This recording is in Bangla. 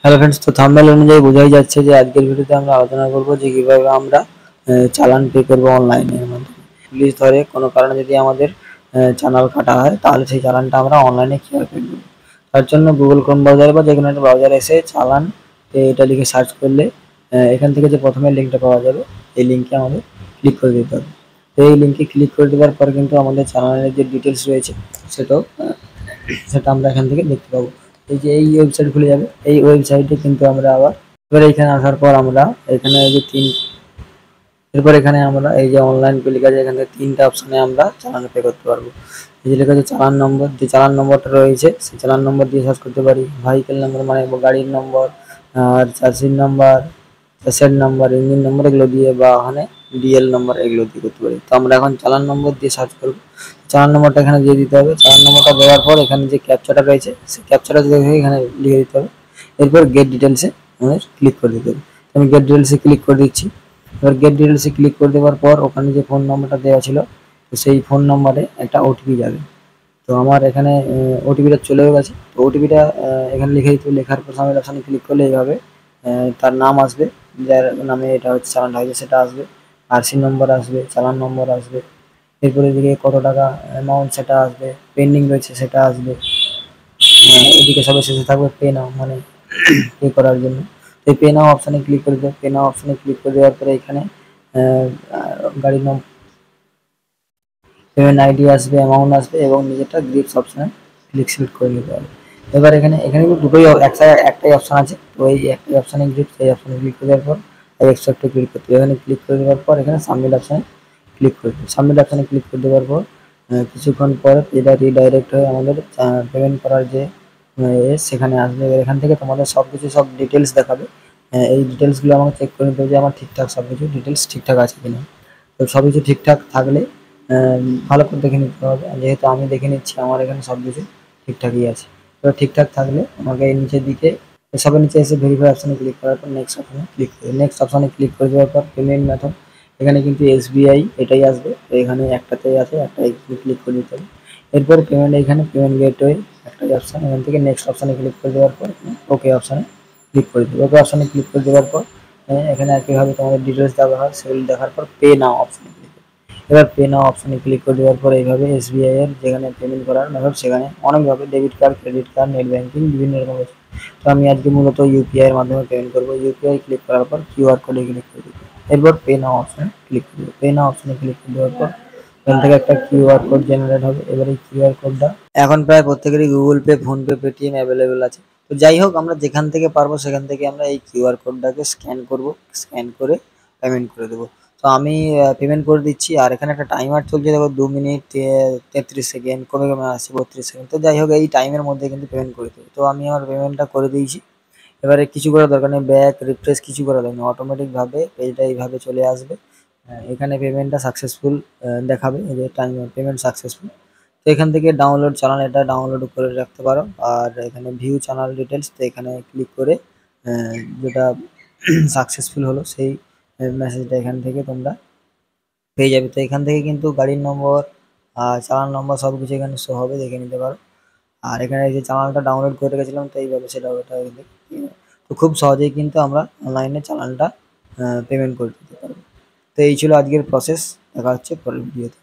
হ্যালো ফ্রেন্ডস, তো থাম্বনেল অনুযায়ী বোঝাই যাচ্ছে যে আজকের ভিডিওতে আমরা আলোচনা করব যে কিভাবে আমরা চালান পে করব অনলাইনের মাধ্যমে। পুলিশ ধরে কোনো কারণে যদি আমাদের চালান কাটা হয়, তাহলে সেই চালানটা আমরা অনলাইনে কীভাবে পে করব। তার জন্য গুগল ক্রোম ব্রাউজারে বা যেকোনো একটা ব্রাউজারে এসে চালান পে এটা লিখে সার্চ করলে এখান থেকে যে প্রথমে লিঙ্কটা পাওয়া যাবে, এই লিঙ্কে আমাদের ক্লিক করে দিতে হবে। তো এই লিঙ্কে ক্লিক করে দেওয়ার পর কিন্তু আমাদের চালানের যে ডিটেলস রয়েছে সেটাও সেটা আমরা এখান থেকে দেখতে পাবো। এই যে এই ওয়েবসাইট খুলে যাবে, এই ওয়েবসাইটে কিন্তু আমরা আবার এবার এখানে আসার পর আমরা এখানে এই যে এরপর এখানে আমরা এই যে অনলাইন পে লেখা আছে, এখান থেকে ৩টা অপশনে আমরা চালান পে করতে পারবো। এই যে লেখা আছে চালান নম্বর, যে চালান নম্বরটা রয়েছে সেই চালান নম্বর দিয়ে সার্চ করতে পারি। ভেহিক্যাল নম্বর মানে গাড়ির নম্বর, আর চাষির নাম্বার, চাষের নাম্বার, ইঞ্জিন নম্বর এগুলো দিয়ে, বা ওখানে ডিএল নম্বর এগুলো দিয়ে করতে পারি। তো আমরা এখন চালান নম্বর দিয়ে সার্চ করবো। চালান নম্বরটা এখানে দিয়ে দিতে হবে। চালান নম্বরটা দেওয়ার পর এখানে যে ক্যাপচাটা রয়েছে সেই ক্যাপচাটা দেখে এখানে লিখে দিতে হবে। এরপর গেট ডিটেলসে আমাদের ক্লিক করে দিতে হবে। আমি গেট ডিটেলসে ক্লিক করে দিচ্ছি। এবার গেট ডিটেলসে ক্লিক করে দেওয়ার পর ওখানে যে ফোন নম্বরটা দেওয়া ছিল, তো সেই ফোন নম্বরে একটা ওটিপি যাবে। তো আমার এখানে ওটিপিটা চলেও গেছে। তো ওটিপিটা এখানে লিখে দিতে হবে। লেখার পর সাবমিট অপশানে ক্লিক করলে এইভাবে তার নাম আসবে, যার নামে এটা হচ্ছে চালানটা হয়েছে সেটা আসবে, আরসি নম্বর আসবে, চালান নম্বর আসবে। এরপর এদিকে কত টাকা অ্যামাউন্ট সেটা আসবে, পেন্ডিং রয়েছে সেটা আসবে। এদিকে সবার শেষে থাকবে পে নাও, মানে পে করার জন্য। তো এই পে নাও অপশানে ক্লিক করে দেবো। পে নাও অপশানে ক্লিক করে দেওয়ার পরে এখানে গাড়ির নাম, পেমেন্ট আইডি আসবে, অ্যামাউন্ট আসবে এবং নিজেরটা গ্রিপস অপশানে ক্লিক সিলেক্ট করে নিতে হবে। এবার এখানে এখানে কিন্তু দুটোই একটাই অপশান আছে। তো এই একটাই অপশানে গ্রিপস, এই অপশানে ক্লিক করে দেওয়ার পর এক্সট্রাক্টে ক্লিক করতে হবে। এখানে ক্লিক করে দেওয়ার পর এখানে সাবমিট অপশানে ক্লিক করে দেবো। সাবমিট অপশানে ক্লিক করে দেওয়ার পর কিছুক্ষণ পর এটা রিডাইরেক্ট হয়ে আমাদের পেমেন্ট করার যে সেখানে আসবে। এবার এখান থেকে তোমাদের সব কিছু সব ডিটেলস দেখাবে। এই ডিটেলসগুলো আমাকে চেক করে নিতে হবে যে আমার ঠিকঠাক সব কিছু ডিটেলস ঠিকঠাক আছে কিনা। তো সব কিছু ঠিকঠাক থাকলে ভালো করে দেখে নিতে হবে। যেহেতু আমি দেখে নিচ্ছি আমার এখানে সব কিছু ঠিকঠাকই আছে। এবার ঠিকঠাক থাকলে আমাকে এই নিচের দিকে, সবার নিচে এসে ভেরিফাই অপশানে ক্লিক করার পর নেক্সট অপশানে ক্লিক করে নেক্সট অপশানে ক্লিক করে দেওয়ার পর পেমেন্ট মেথড এখানে কিন্তু এসবিআই এটাই আসবে। তো এখানে একটাতেই আছে, একটাই ক্লিক করে দিতে হবে। এরপর পেমেন্ট, এখানে পেমেন্ট গেটওয়ে একটাই অপশান। এখান থেকে নেক্সট অপশানে ক্লিক করে দেওয়ার পর ওকে অপশানে ক্লিক করে দেবো। ওকে অপশানে ক্লিক করে দেওয়ার পর এখানে একইভাবে তোমাদের ডিটেলস দেওয়া হয়, সেগুলো দেখার পর পে নাও অপশানে ক্লিক। এবার পে নাও অপশানে ক্লিক করে দেওয়ার পর এইভাবে এসবিআই এর যেখানে পেমেন্ট করার মেথড সেখানে অনেকভাবে debit card, credit card, net banking বিভিন্ন রকম আছে। তো আমি আজকে মূলত ইউপিআই এর মাধ্যমে পেমেন্ট করবো। ইউপিআই ক্লিক করার পর কিউআর কোডে ক্লিক করে দেবো। এরপর পে নাও অপশানে ক্লিক করে দেবো। পে নাও অপশানে ক্লিক করে দেওয়ার পর এখান থেকে একটা কিউআর কোড জেনারেট হবে। এবার এই কিউআর কোডটা এখন প্রায় প্রত্যেকেরই Google pay, PhonePe, Paytm available আছে। তো যাই হোক, আমরা যেখান থেকে পারবো সেখান থেকে আমরা এই কিউআর কোডটাকে স্ক্যান করব। স্ক্যান করে পেমেন্ট করে দেবো। তো আমি পেমেন্ট করে দিচ্ছি। আর এখানে একটা টাইমার চলছে, দেখো 2 মিনিট 33 সেকেন্ড, কমে কমে আসছে 32 সেকেন্ড। তো যাই হোক, এই টাইমের মধ্যে কিন্তু পেমেন্ট করে দেবো। তো আমি আমার পেমেন্টটা করে দিয়েছি। এবারে কিছু করার দরকার নেই, ব্যাক রিফ্রেশ কিছু করার দরকার নেই, অটোমেটিকভাবে পেজটা এইভাবে চলে আসবে। এখানে পেমেন্টটা সাকসেসফুল দেখাবে, এই যে টাইম পেমেন্ট সাকসেসফুল। তো এখান থেকে ডাউনলোড চালান এটা ডাউনলোড করে রাখতে পারো। আর এখানে ভিউ চ্যানেল ডিটেলস, তো এখানে ক্লিক করে যেটা সাকসেসফুল হলো সেই মেসেজটা এখান থেকে তোমরা পেয়ে যাবে। তো এখান থেকে কিন্তু গাড়ির নম্বর, চালান নম্বর সব কিছু এখানে শো হবে, দেখে নিতে পারো। আর এখানে এই যে চালানটা ডাউনলোড করে রেখেছিলাম, তো এইভাবে সেটা ওটা তো খুব সহজেই কিন্তু আমরা অনলাইনে চালানটা পেমেন্ট করে দিতে পারবো। তো এই ছিল আজকের প্রসেস। দেখা হচ্ছে পরের ভিডিওতে।